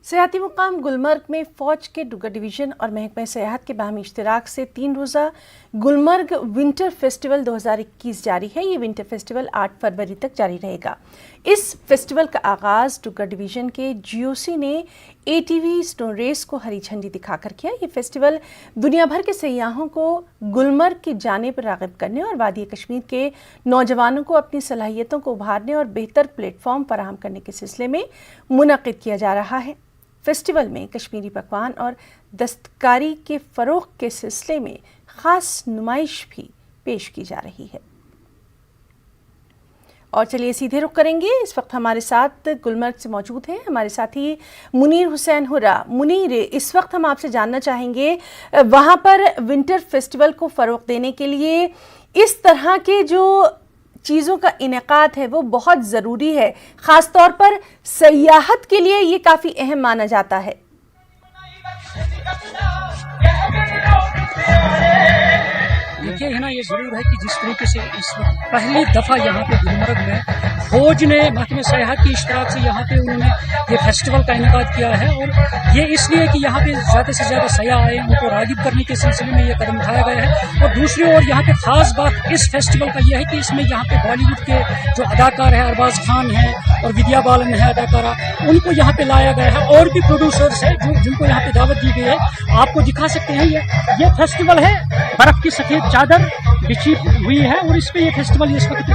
سیاحتی مقام گلمرگ میں فوج کے ڈوگر ڈویژن اور محکمہ سیاحت کے باہمی اشتراک سے 3 روزہ گلمرگ ونٹر فیسٹیول 2021 جاری ہے۔ یہ ونٹر فیسٹیول 8 فروری تک جاری رہے گا۔ اس فیسٹیول کا آغاز ڈوگر ڈویژن کے GOC نے ATV سنو ریس کو ہری جھنڈی دکھا کر کیا۔ یہ فیسٹیول دنیا بھر کے سیاحوں کو گلمرگ کی جانب راغب کرنے اور وادی کشمیر کے نوجوانوں کو اپنی صلاحیتوں کو ابھارنے اور بہتر پلیٹ فارم فراہم کرنے کے سلسلے میں منعقد کیا جا رہا ہے۔ فیسٹیول میں کشمیری پکوان اور دستکاری کے فروغ کے سلسلے میں خاص نمائش بھی پیش کی جا رہی ہے۔ اور چلیے سیدھے رخ کریں گے، اس وقت ہمارے ساتھ گلمرگ سے موجود ہیں ہمارے ساتھی منیر حسین ہرا۔ منیر، اس وقت ہم آپ سے جاننا چاہیں گے وہاں پر ونٹر فیسٹیول کو فروغ دینے کے لیے اس طرح کے جو چیزوں کا انعقاد ہے وہ بہت ضروری ہے، خاص طور پر سیاحت کے لیے یہ کافی اہم مانا جاتا ہے۔ دیکھیے ہے نا، یہ ضرور ہے کہ جس طریقے سے اس وقت پہلی دفعہ یہاں پہ گلمرگ میں فوج نے محکمہ سیاحت کی اشتراک سے یہاں پہ انہوں نے یہ فیسٹیول کا انعقاد کیا ہے، اور یہ اس لیے کہ یہاں پہ زیادہ سے زیادہ سیاح آئے، ان کو راغب کرنے کے سلسلے میں یہ قدم اٹھایا گیا ہے۔ اور دوسری اور یہاں پہ خاص بات اس فیسٹیول کا یہ ہے کہ اس میں یہاں پہ بالی ووڈ کے جو اداکار ہیں، ارباز خان ہیں اور ودیا بالن ہے اداکارہ، ان کو یہاں پہ لایا گیا ہے، اور بھی پروڈیوسرز ہیں جن کو یہاں پہ دعوت دی گئی ہے۔ آپ کو دکھا سکتے ہیں یہ فیسٹیول ہے، برف کی سفید چادر بچھی ہوئی ہے، اور اس پہ یہ فیسٹیول اس وقت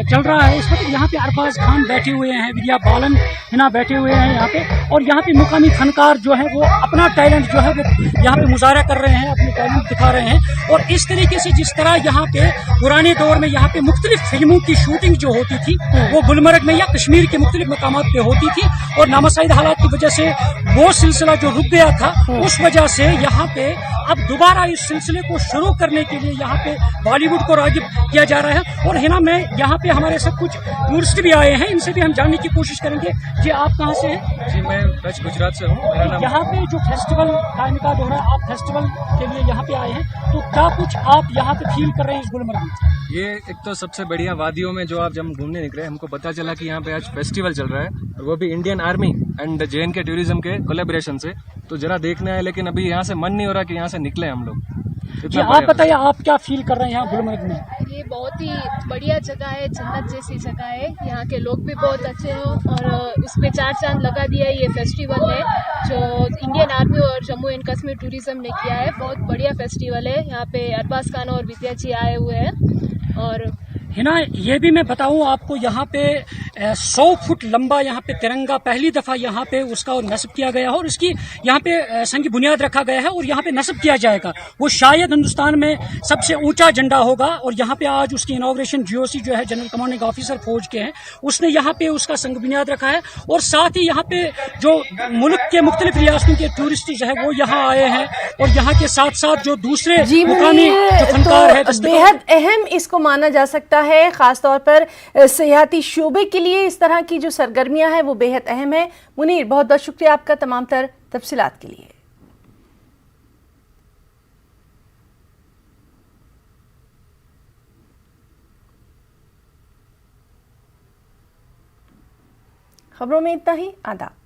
چل رہا ہے۔ اس وقت یہاں پہ ارباز خان بیٹھے ہوئے ہیں، ودیا بالن ہنا بیٹھے ہوئے ہیں یہاں پہ، اور یہاں پہ مقامی فنکار جو ہے وہ اپنا ٹیلنٹ جو ہے وہ یہاں پہ مظاہرہ کر رہے ہیں، اپنے ٹیلنٹ دکھا رہے ہیں۔ اور اس طریقے سے جس طرح یہاں پہ پرانے دور میں یہاں پہ مختلف فلموں کی شوٹنگ جو ہوتی تھی وہ گلمرگ میں یا کشمیر کے مختلف مقامات پہ ہوتی تھی، اور نامساعد حالات کی وجہ سے وہ سلسلہ جو رک گیا تھا، اس وجہ سے یہاں پہ اب دوبارہ اس سلسلے کو شروع کرنے کے لیے یہاں پہ بالی ووڈ کو راغب کیا جا رہا ہے۔ اور ہنا میں یہاں پہ ہمارے ساتھ کچھ ٹورسٹ بھی آئے ہیں، ان سے بھی ہم جاننے کی کوشش کریں گے۔ جی آپ کہاں سے ہیں؟ جی میں کچھ گجرات سے ہوں، میرا نام یہاں پہ جو فیسٹیول کا انعقاد ہو رہا ہے، آپ فیسٹیول کے لیے یہاں پہ آئے ہیں، تو کیا کچھ آپ یہاں پہ فیل کر رہے ہیں اس گلمرگ میں؟ یہ ایک تو سب سے بڑھیا وادیوں میں جو آپ جب ہم گھومنے نکلے ہم کو پتا چلا کہ یہاں پہ آج فیسٹیول چل رہا ہے، اور وہ بھی Indian army and JNK tourism کے کولیبریشن سے، تو ذرا دیکھنے آئے، لیکن ابھی یہاں سے من نہیں ہو رہا کہ یہاں سے نکلیں ہم لوگ۔ جی آپ بتائیے، آپ کیا فیل کر رہے ہیں یہاں گلمرگ میں؟ یہ بہت ہی بڑھیا جگہ ہے، جنت جیسی جگہ ہے، یہاں کے لوگ بھی بہت اچھے ہیں، اور اس پہ 4 چاند لگا دیا ہے۔ یہ فیسٹیول ہے جو انڈین آرمی اور جموں اینڈ کشمیر ٹورزم نے کیا ہے، بہت بڑھیا فیسٹیول ہے۔ یہاں پہ ارباز خان اور ودیا جی آئے ہوئے ہیں، اور ہنا یہ بھی میں بتاؤں آپ کو، یہاں پہ 100 فٹ لمبا یہاں پہ ترنگا پہلی دفعہ یہاں پہ اس کا نصب کیا گیا ہے، اور اس کی یہاں پہ سنگ بنیاد رکھا گیا ہے، اور یہاں پہ نصب کیا جائے گا۔ وہ شاید ہندوستان میں سب سے اونچا جھنڈا ہوگا، اور یہاں پہ آج اس کی انوگریشن GOC جو ہے جنرل کمانڈنگ آفیسر فوج کے ہیں، اس نے یہاں پہ اس کا سنگ بنیاد رکھا ہے۔ اور ساتھ ہی یہاں پہ جو ملک کے مختلف ریاستوں کے ٹورسٹ جو ہے وہ یہاں آئے ہیں، اور یہاں کے ساتھ ساتھ جو دوسرے مقامی جو فنکار ہے، بےحد اہم اس کو مانا جا سکتا ہے، خاص طور پر سیاحتی شعبے کے لیے اس طرح کی جو سرگرمیاں ہیں وہ بےحد اہم ہے۔ منیر، بہت بہت شکریہ آپ کا تمام تر تفصیلات کے لیے۔ خبروں میں اتنا ہی، آداب۔